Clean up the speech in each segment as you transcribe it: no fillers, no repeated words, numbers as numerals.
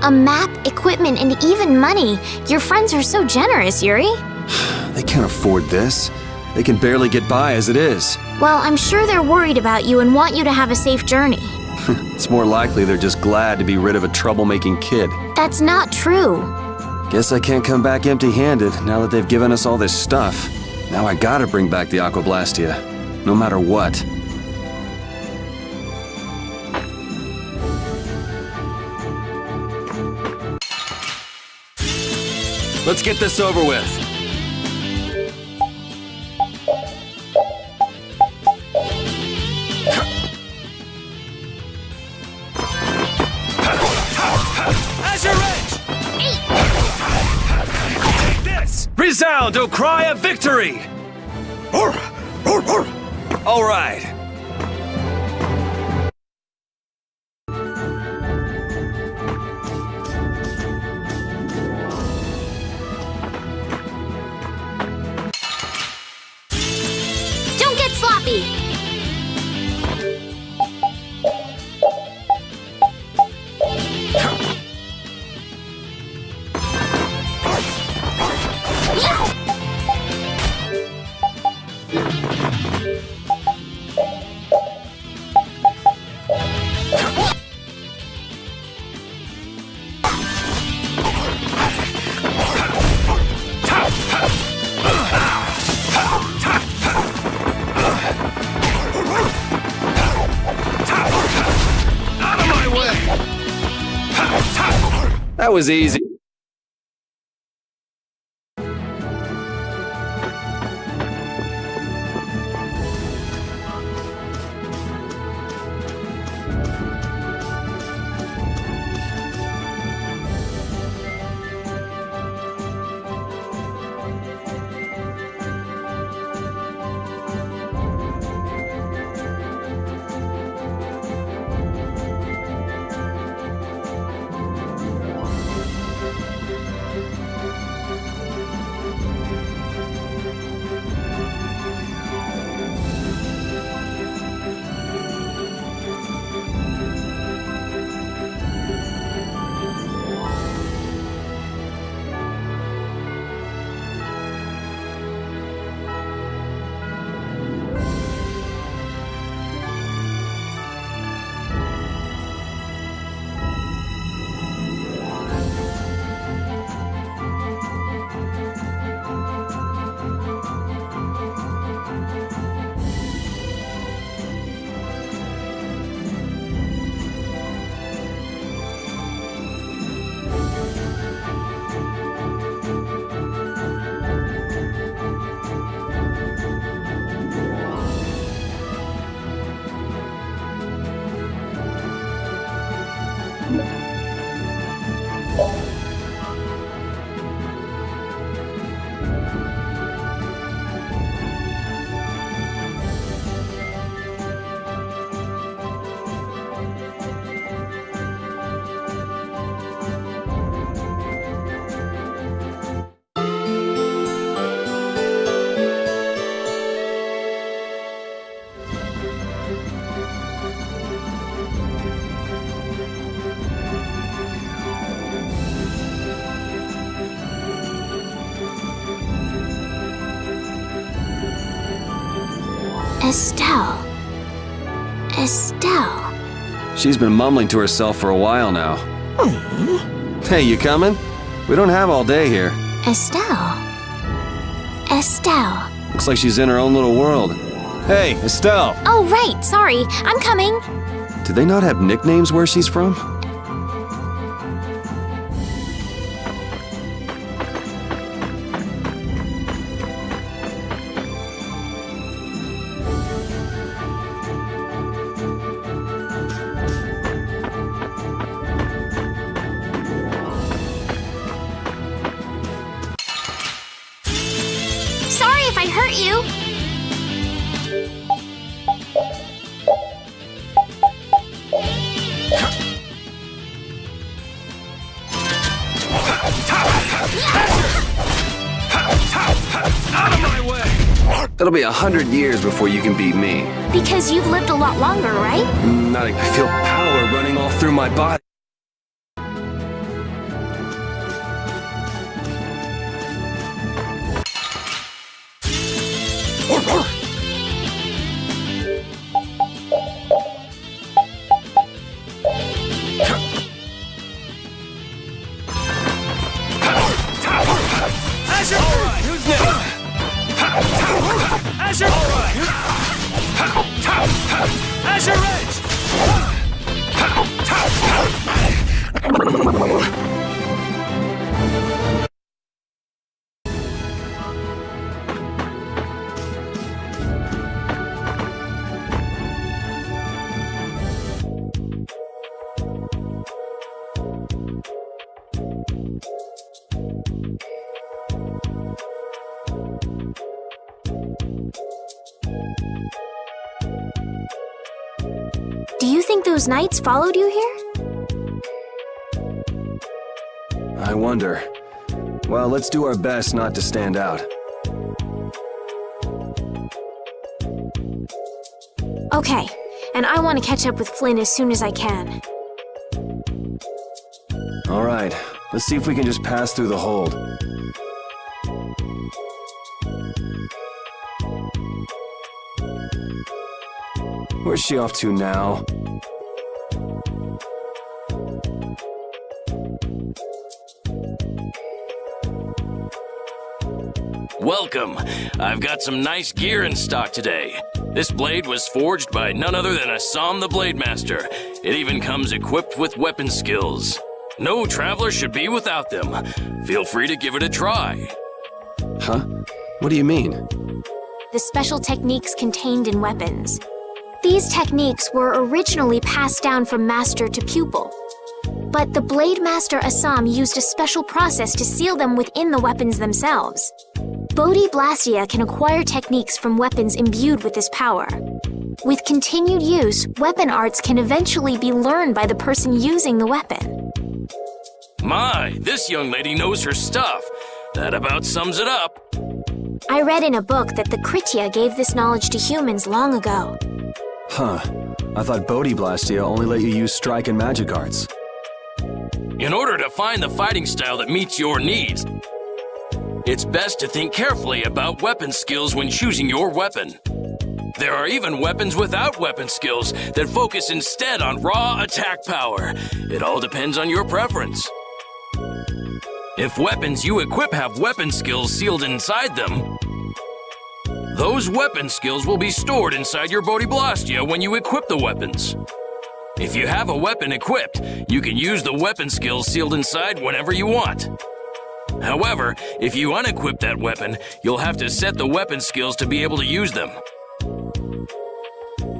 A map, equipment, and even money. Your friends are so generous, Yuri. They can't afford this. They can barely get by as it is. Well, I'm sure they're worried about you and want you to have a safe journey. It's more likely they're just glad to be rid of a troublemaking kid. That's not true. Guess I can't come back empty-handed now that they've given us all this stuff. Now I gotta bring back the Aquablastia, no matter what. Let's get this over with. As your edge! Take this! Resound, O cry of victory! All right. Don't get sloppy! That was easy. Estelle. Estelle. She's been mumbling to herself for a while now. Hey, you coming? We don't have all day here. Estelle. Estelle. Looks like she's in her own little world. Hey, Estelle! Oh, right, sorry. I'm coming. Do they not have nicknames where she's from? Sorry if I hurt you. Out of my way! It'll be 100 years before you can beat me. Because you've lived a lot longer, right? I feel power running all through my body. Who's next? Azure! Alright! Azure Edge! Do you think those knights followed you here? I wonder. Well, let's do our best not to stand out. Okay, and I want to catch up with Flynn as soon as I can. All right, let's see if we can just pass through the hold. Where's she off to now? Welcome. I've got some nice gear in stock today. This blade was forged by none other than Assam the Blade Master. It even comes equipped with weapon skills. No traveler should be without them. Feel free to give it a try. Huh? What do you mean? The special techniques contained in weapons. These techniques were originally passed down from master to pupil. But the Blade Master Assam used a special process to seal them within the weapons themselves. Bodhi Blastia can acquire techniques from weapons imbued with this power. With continued use, weapon arts can eventually be learned by the person using the weapon. My, this young lady knows her stuff. That about sums it up. I read in a book that the Kritya gave this knowledge to humans long ago. Huh. I thought Bodhi Blastia only let you use strike and magic arts. In order to find the fighting style that meets your needs, it's best to think carefully about weapon skills when choosing your weapon. There are even weapons without weapon skills that focus instead on raw attack power. It all depends on your preference. If weapons you equip have weapon skills sealed inside them, those weapon skills will be stored inside your Bodhi Blastia when you equip the weapons. If you have a weapon equipped, you can use the weapon skills sealed inside whenever you want. However, if you unequip that weapon, you'll have to set the weapon skills to be able to use them.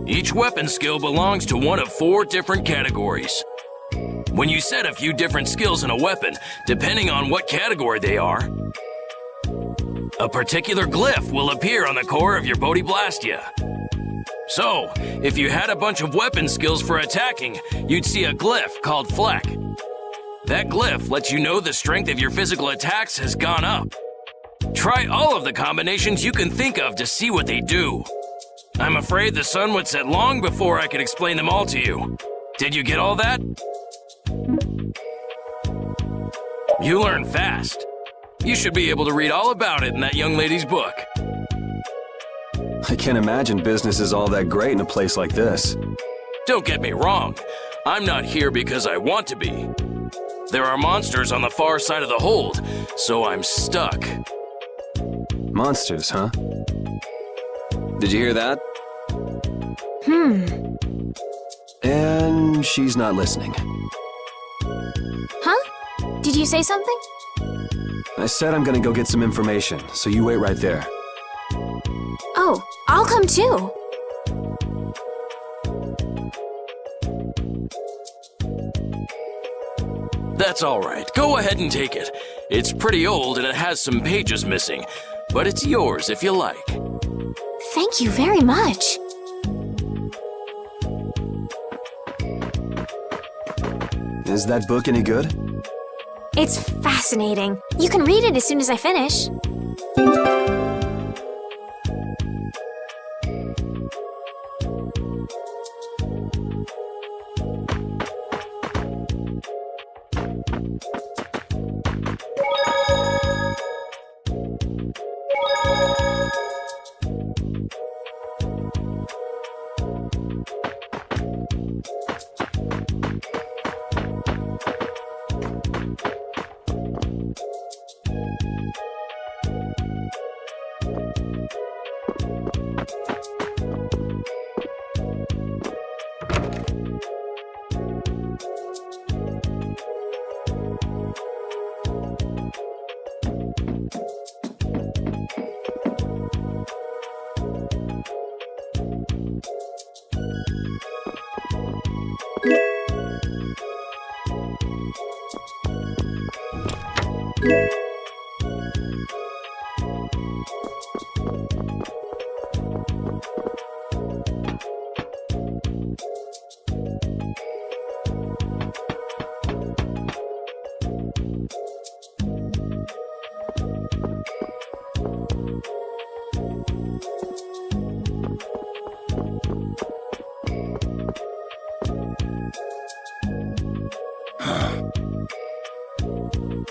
Each weapon skill belongs to one of 4 different categories. When you set a few different skills in a weapon, depending on what category they are, a particular glyph will appear on the core of your Bodhi Blastia. So, if you had a bunch of weapon skills for attacking, you'd see a glyph called Fleck. That glyph lets you know the strength of your physical attacks has gone up. Try all of the combinations you can think of to see what they do. I'm afraid the sun would set long before I could explain them all to you. Did you get all that? You learn fast. You should be able to read all about it in that young lady's book. I can't imagine business is all that great in a place like this. Don't get me wrong. I'm not here because I want to be. There are monsters on the far side of the hold, so I'm stuck. Monsters, huh? Did you hear that? And she's not listening. Huh? Did you say something? I said I'm gonna go get some information, so you wait right there. Oh, I'll come too. That's all right. Go ahead and take it. It's pretty old and it has some pages missing, but it's yours if you like. Thank you very much. Is that book any good? It's fascinating. You can read it as soon as I finish.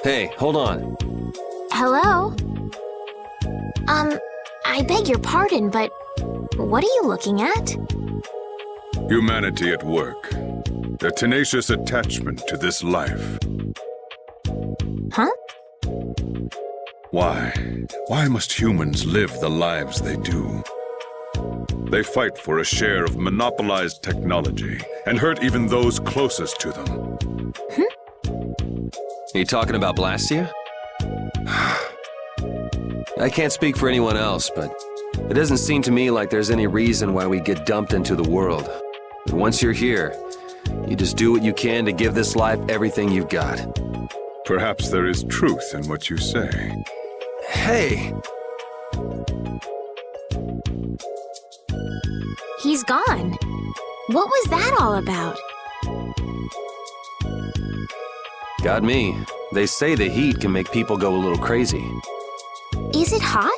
Hey, hold on. Hello? I beg your pardon, but what are you looking at? Humanity at work. Their tenacious attachment to this life. Huh? Why must humans live the lives they do? They fight for a share of monopolized technology and hurt even those closest to them. Are you talking about Blastia? I can't speak for anyone else, but it doesn't seem to me like there's any reason why we get dumped into the world. But once you're here, you just do what you can to give this life everything you've got. Perhaps there is truth in what you say. Hey! He's gone. What was that all about? Got me. They say the heat can make people go a little crazy. Is it hot?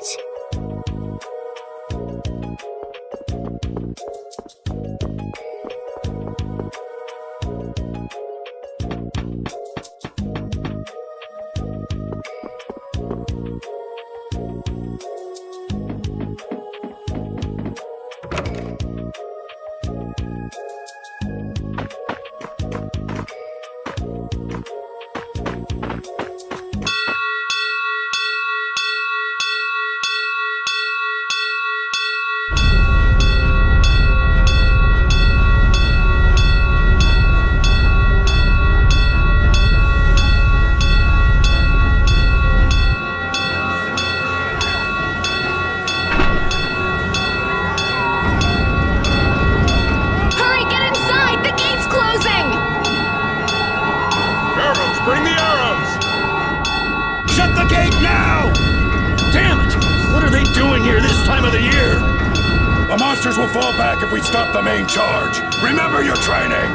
Bring the arrows! Shut the gate now! Damn it! What are they doing here this time of the year? The monsters will fall back if we stop the main charge. Remember your training!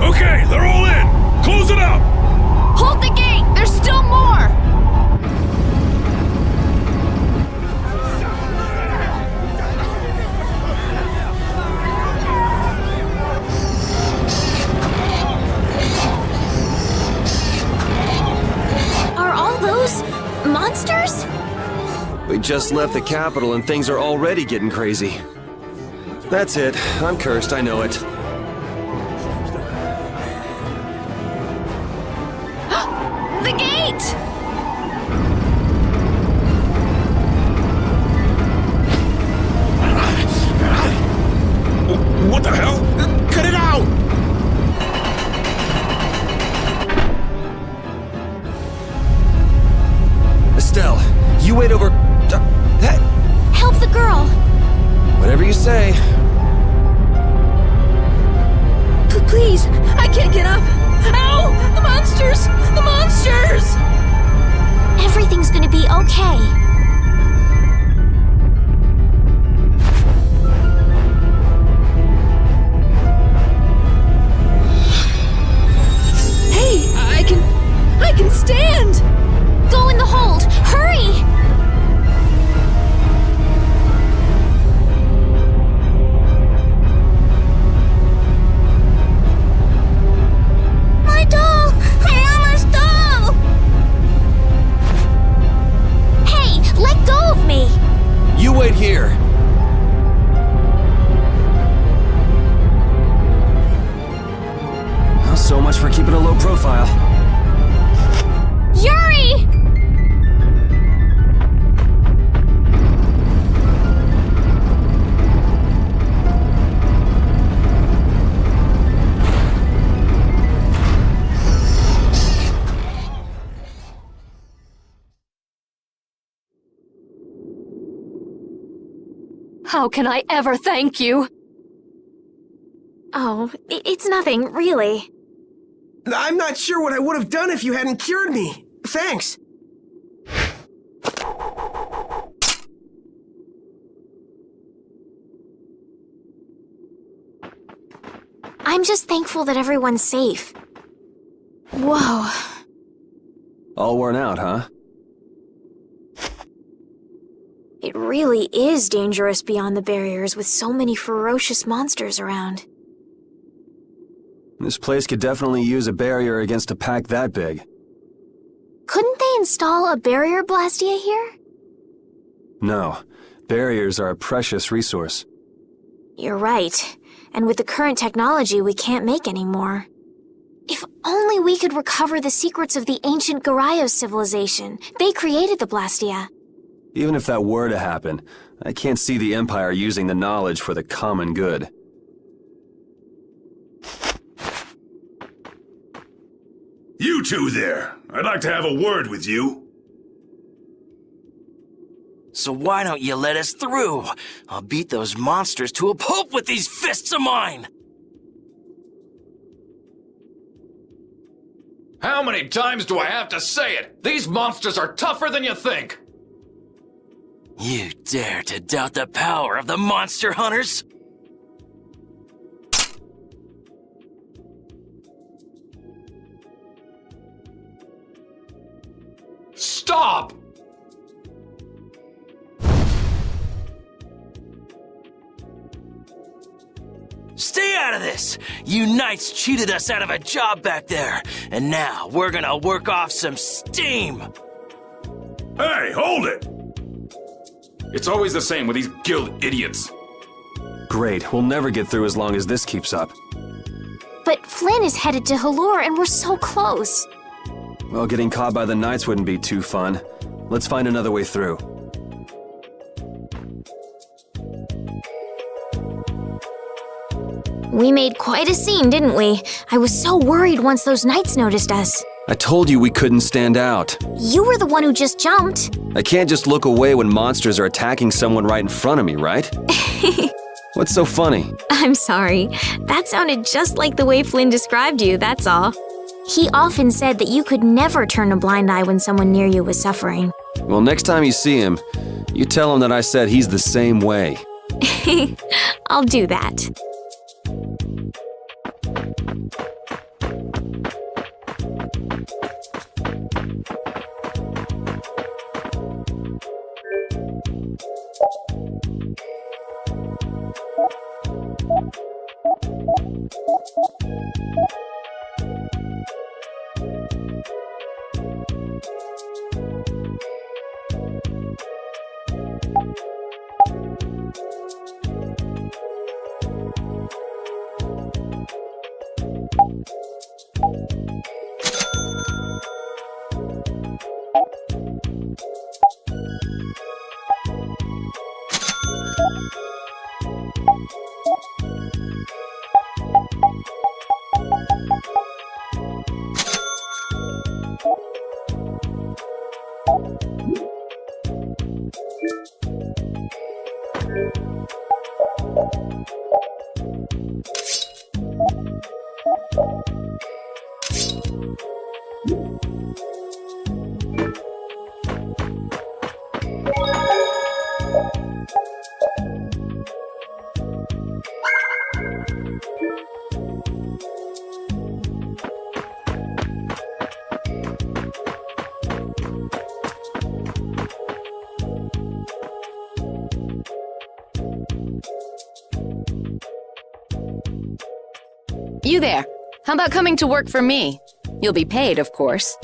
Okay, they're all in! Close it up! Hold the gate! There's still more! Are all those monsters? We just left the capital and things are already getting crazy. That's it. I'm cursed, I know it. The gate! What the hell? Cut it out! Estelle, you wait over... Hey! Help the girl! Whatever you say. Please, I can't get up! Ow! The monsters! The monsters! Everything's gonna be okay. Hey, I can stand! Go in the hold! Hurry! My doll! My mama's doll! Hey, let go of me! You wait here. Well, so much for keeping a low profile. Yuri! How can I ever thank you? Oh, it's nothing, really. I'm not sure what I would have done if you hadn't cured me. Thanks. I'm just thankful that everyone's safe. Whoa. All worn out, huh? It really is dangerous beyond the barriers with so many ferocious monsters around. This place could definitely use a barrier against a pack that big. Couldn't they install a barrier blastia here? No, barriers are a precious resource. You're right. And with the current technology, we can't make any more. If only we could recover the secrets of the ancient Garayos civilization. They created the blastia. Even if that were to happen, I can't see the Empire using the knowledge for the common good. You two there. I'd like to have a word with you. So why don't you let us through? I'll beat those monsters to a pulp with these fists of mine! How many times do I have to say it? These monsters are tougher than you think! You dare to doubt the power of the monster hunters? Stop! Stay out of this! You knights cheated us out of a job back there, and now we're gonna work off some steam! Hey, hold it! It's always the same with these guild idiots. Great, we'll never get through as long as this keeps up. But Flynn is headed to Halure and we're so close. Well, getting caught by the Knights wouldn't be too fun. Let's find another way through. We made quite a scene, didn't we? I was so worried once those Knights noticed us. I told you we couldn't stand out. You were the one who just jumped. I can't just look away when monsters are attacking someone right in front of me, right? What's so funny? I'm sorry. That sounded just like the way Flynn described you, that's all. He often said that you could never turn a blind eye when someone near you was suffering. Well, next time you see him, you tell him that I said he's the same way. I'll do that. You there. How about coming to work for me? You'll be paid, of course.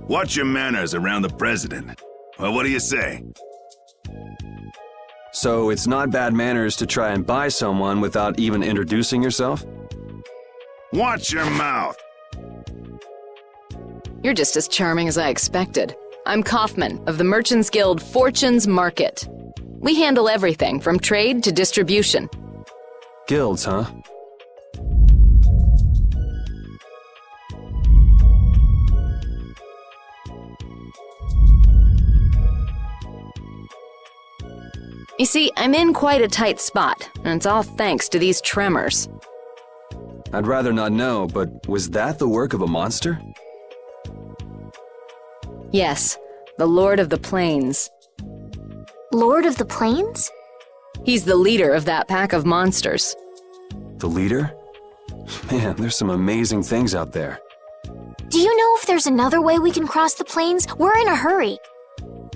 Watch your manners around the president. Well, what do you say? So it's not bad manners to try and buy someone without even introducing yourself? Watch your mouth. You're just as charming as I expected. I'm Kaufman of the Merchants Guild Fortune's Market. We handle everything from trade to distribution. Guilds, huh? You see, I'm in quite a tight spot, and it's all thanks to these tremors. I'd rather not know, but was that the work of a monster? Yes, the Lord of the Plains. Lord of the Plains? He's the leader of that pack of monsters. The leader? Man, there's some amazing things out there. Do you know if there's another way we can cross the plains? We're in a hurry.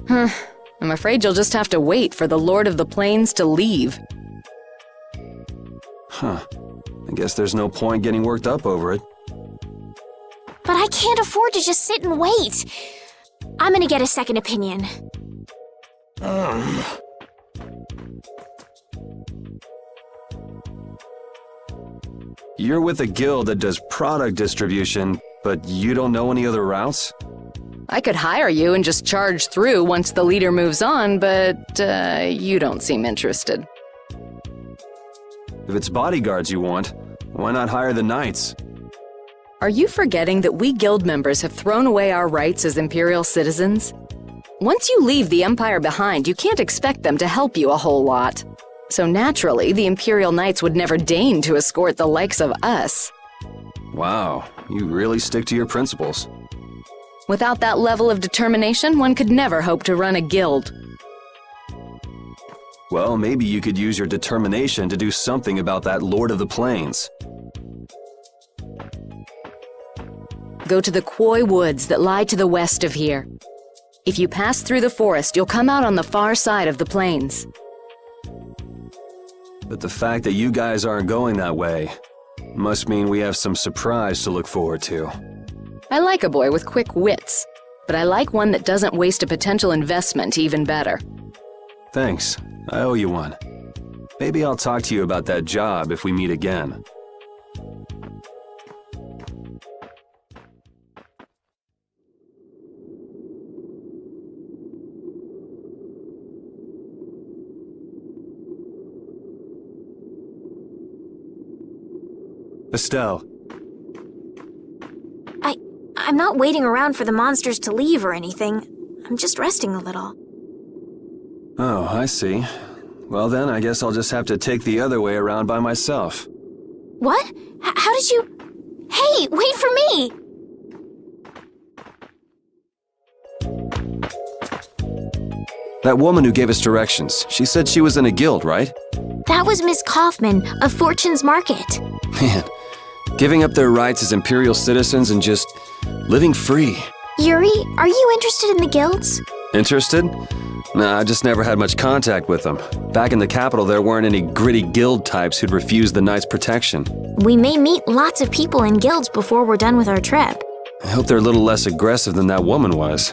I'm afraid you'll just have to wait for the Lord of the Plains to leave. Huh. I guess there's no point getting worked up over it. But I can't afford to just sit and wait. I'm gonna get a second opinion. You're with a guild that does product distribution, but you don't know any other routes? I could hire you and just charge through once the leader moves on, but you don't seem interested. If it's bodyguards you want, why not hire the knights? Are you forgetting that we guild members have thrown away our rights as Imperial citizens? Once you leave the Empire behind, you can't expect them to help you a whole lot. So naturally, the Imperial Knights would never deign to escort the likes of us. Wow, you really stick to your principles. Without that level of determination, one could never hope to run a guild. Well, maybe you could use your determination to do something about that Lord of the Plains. Go to the Quoy Woods that lie to the west of here. If you pass through the forest, you'll come out on the far side of the plains. But the fact that you guys aren't going that way must mean we have some surprise to look forward to. I like a boy with quick wits, but I like one that doesn't waste a potential investment even better. Thanks. I owe you one. Maybe I'll talk to you about that job if we meet again. Estelle. I'm not waiting around for the monsters to leave or anything. I'm just resting a little. Oh, I see. Well then, I guess I'll just have to take the other way around by myself. What? How did you... Hey, wait for me! That woman who gave us directions, she said she was in a guild, right? That was Miss Kaufman of Fortune's Market. Man, giving up their rights as Imperial citizens and just living free. Yuri, are you interested in the guilds? Interested? Nah, I just never had much contact with them. Back in the capital, there weren't any gritty guild types who'd refuse the Knights' protection. We may meet lots of people in guilds before we're done with our trip. I hope they're a little less aggressive than that woman was.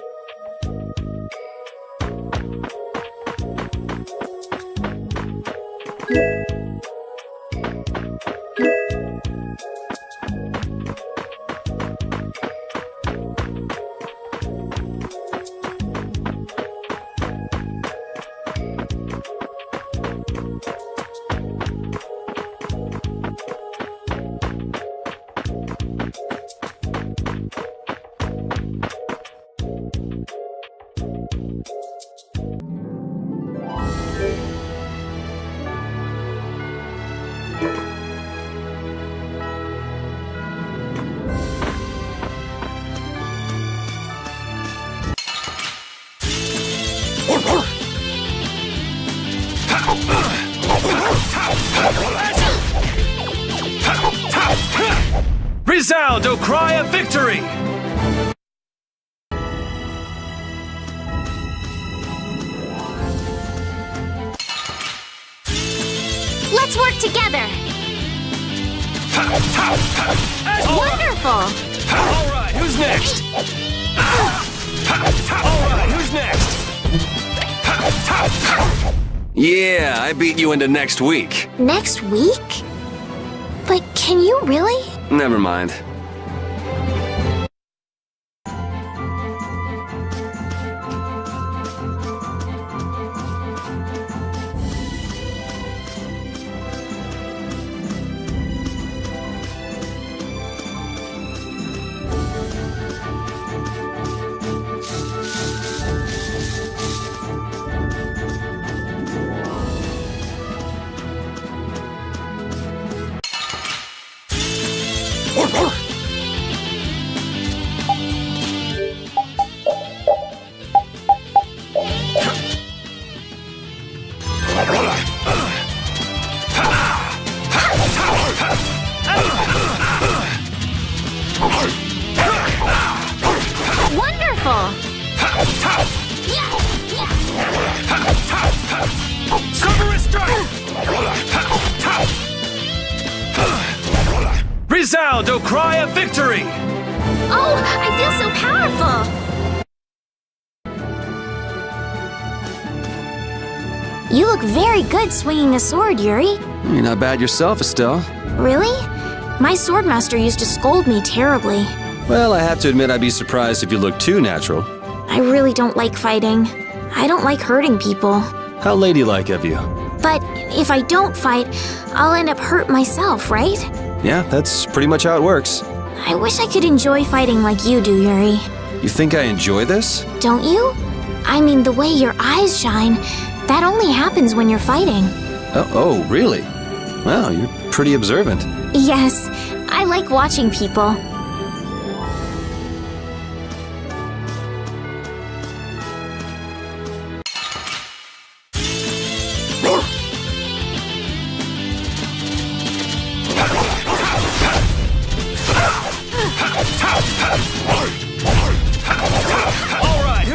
Resound, O cry of victory! Let's work together! Wonderful! Alright, who's next? Alright, who's next? Yeah, I beat you into next week. Next week? But can you really? Never mind. Resound, O cry of victory! Oh, I feel so powerful! You look very good swinging a sword, Yuri. You're not bad yourself, Estelle. Really? My swordmaster used to scold me terribly. Well, I have to admit I'd be surprised if you looked too natural. I really don't like fighting. I don't like hurting people. How ladylike of you. But if I don't fight, I'll end up hurt myself, right? Yeah, that's pretty much how it works. I wish I could enjoy fighting like you do, Yuri. You think I enjoy this? Don't you? I mean, the way your eyes shine, that only happens when you're fighting. Oh, really? Wow, you're pretty observant. Yes, I like watching people. All right.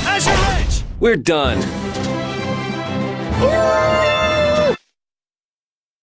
Azure Edge! We're done.